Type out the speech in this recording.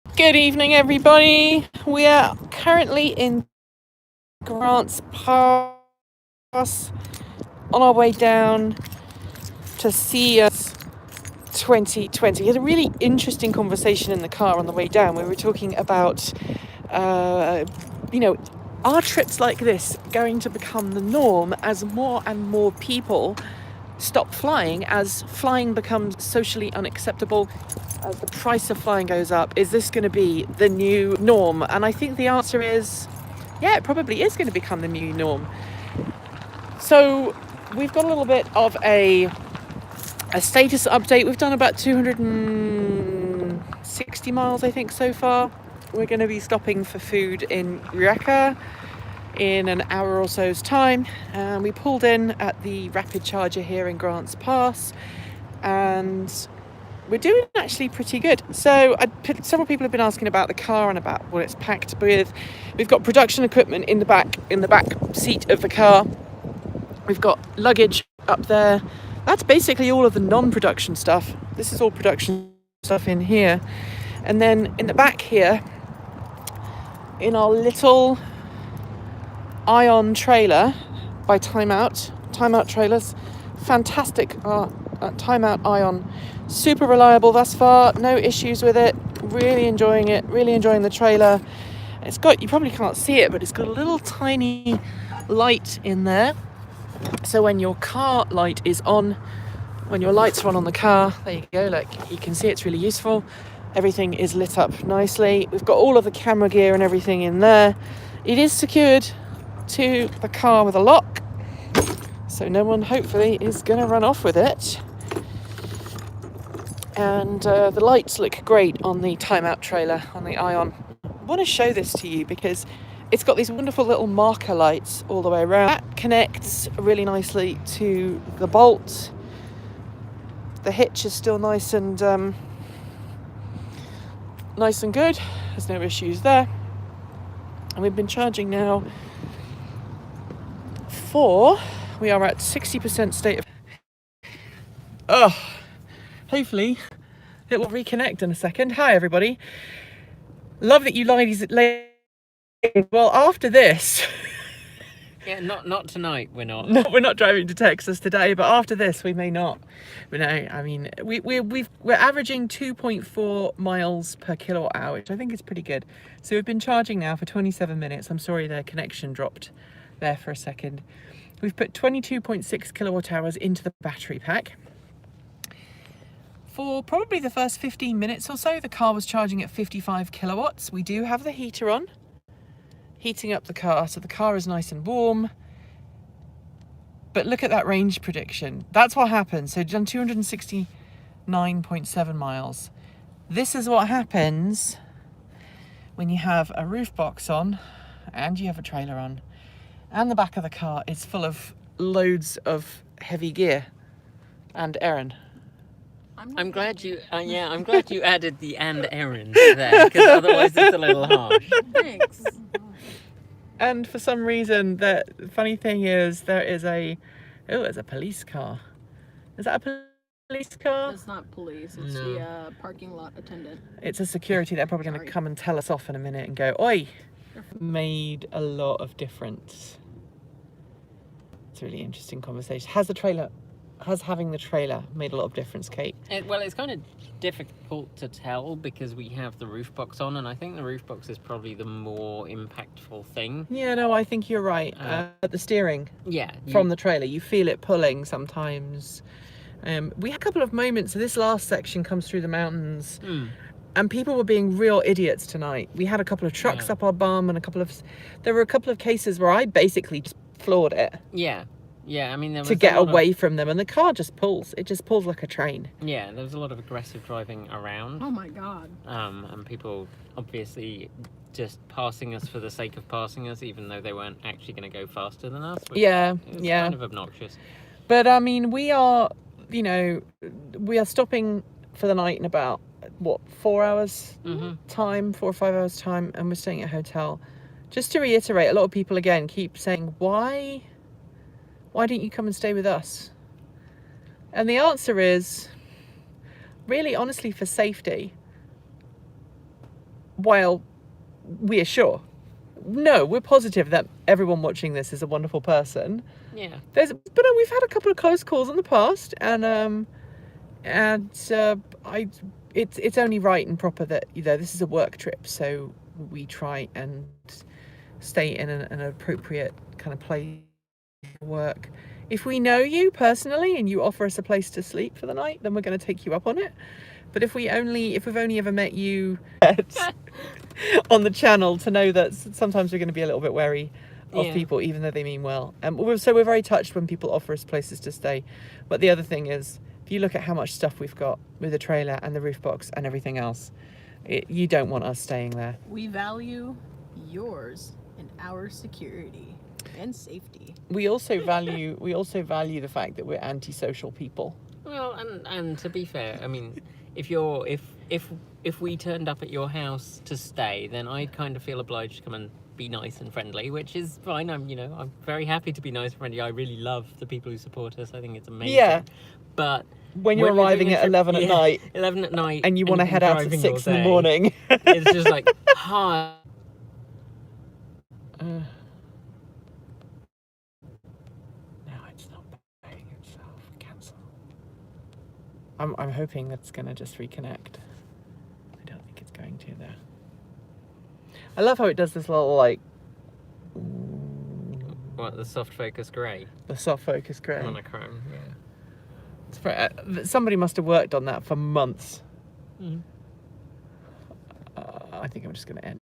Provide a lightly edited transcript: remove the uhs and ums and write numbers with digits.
Good evening, everybody. We are currently in Grants Pass on our way down to CES 2020. We had a really interesting conversation in the car on the way down. We were talking about, uh, you know, are trips like this going to become the norm as more and more people stop flying, as flying becomes socially unacceptable, as the price of flying goes up? Is this going to be the new norm? And I think the answer is, yeah, it probably is going to become the new norm. So we've got a little bit of a status update. We've done about 260 miles, I think, so far. We're going to be stopping for food in Rijeka in an hour or so's time. We pulled in at the rapid charger here in Grants Pass, and we're doing actually pretty good. So several people have been asking about the car and about what it's packed with. We've got production equipment in the back seat of the car. We've got luggage up there. That's basically all of the non-production stuff. This is all production stuff in here. And then in the back here, in our little Ion trailer by Timeout Trailers, fantastic Timeout Ion, super reliable thus far, no issues with it, really enjoying it, really enjoying the trailer. It's got, you probably can't see it, but it's got a little tiny light in there, so when your car light is on, when your lights are on the car, there you go, like you can see, it's really useful. Everything is lit up nicely. We've got all of the camera gear and everything in there. It is secured to the car with a lock, so no one hopefully is going to run off with it. And the lights look great on the Timeout trailer, on the Ion. I want to show this to you because it's got these wonderful little marker lights all the way around. That connects really nicely to the bolt. The hitch is still nice and good. There's no issues there. And we've been charging now we are at 60% state of... Hopefully it will reconnect in a second. Hi, everybody. Love that you ladies... Well, after this... Yeah, not tonight, we're not. No, we're not driving to Texas today, but after this we may not. But no, I mean, we're averaging 2.4 miles per kilowatt hour, which I think is pretty good. So we've been charging now for 27 minutes. I'm sorry their connection dropped there for a second. We've put 22.6 kilowatt hours into the battery pack. For probably the first 15 minutes or so, the car was charging at 55 kilowatts. We do have the heater on, heating up the car, so the car is nice and warm. But look at that range prediction. That's what happens. So done 269.7 miles. This is what happens when you have a roof box on and you have a trailer on and the back of the car is full of loads of heavy gear. And Erin. I'm glad you added the "and Erin" there, because otherwise it's a little harsh. Thanks. And for some reason, the funny thing is there's a police car. Is that a police car? It's not police. It's the parking lot attendant. It's a security. They're probably going to come and tell us off in a minute and go, "Oi!" Made a lot of difference. It's a really interesting conversation. Has having the trailer made a lot of difference, Kate? Well, it's kind of difficult to tell because we have the roof box on, and I think the roof box is probably the more impactful thing. Yeah, no, I think you're right. The steering, from the trailer, you feel it pulling sometimes. We had a couple of moments. So this last section comes through the mountains, and people were being real idiots tonight. We had a couple of trucks up our bum, and there were a couple of cases where I basically just floored it. Yeah, I mean, there was to get away from them, and the car just pulls. It just pulls like a train. Yeah, there was a lot of aggressive driving around. Oh my god. And people obviously just passing us for the sake of passing us, even though they weren't actually going to go faster than us. It's kind of obnoxious. But I mean, we are stopping for the night in about 4 hours time, 4 or 5 hours time, and we're staying at a hotel. Just to reiterate, a lot of people again keep saying, why don't you come and stay with us? And the answer is, really honestly, for safety. while we are sure, no, we're positive that everyone watching this is a wonderful person. Yeah. But we've had a couple of close calls in the past, and it's only right and proper that, you know, this is a work trip, so we try and stay in an appropriate kind of place for work. If we know you personally and you offer us a place to sleep for the night, then we're going to take you up on it. But if we've only ever met you on the channel, to know that sometimes we're going to be a little bit wary of people, even though they mean well. So we're very touched when people offer us places to stay. But the other thing is, if you look at how much stuff we've got with the trailer and the roof box and everything else, you don't want us staying there. We value yours and our security and safety. We also value the fact that we're antisocial people. Well, and to be fair, I mean, if we turned up at your house to stay, then I'd kind of feel obliged to come and be nice and friendly, which is fine. I'm very happy to be nice and friendly. I really love the people who support us. I think it's amazing. Yeah. But when you're arriving at 11 at night, 11 at night, and you want to head out at 6 in the morning, it's just like, hi. No, it's not paying itself. Cancel. I'm hoping that's gonna just reconnect. I don't think it's going to though. I love how it does this little like. What, the soft focus grey? The soft focus grey. Monochrome, yeah. It's very, somebody must have worked on that for months. Mm. I think I'm just going to end.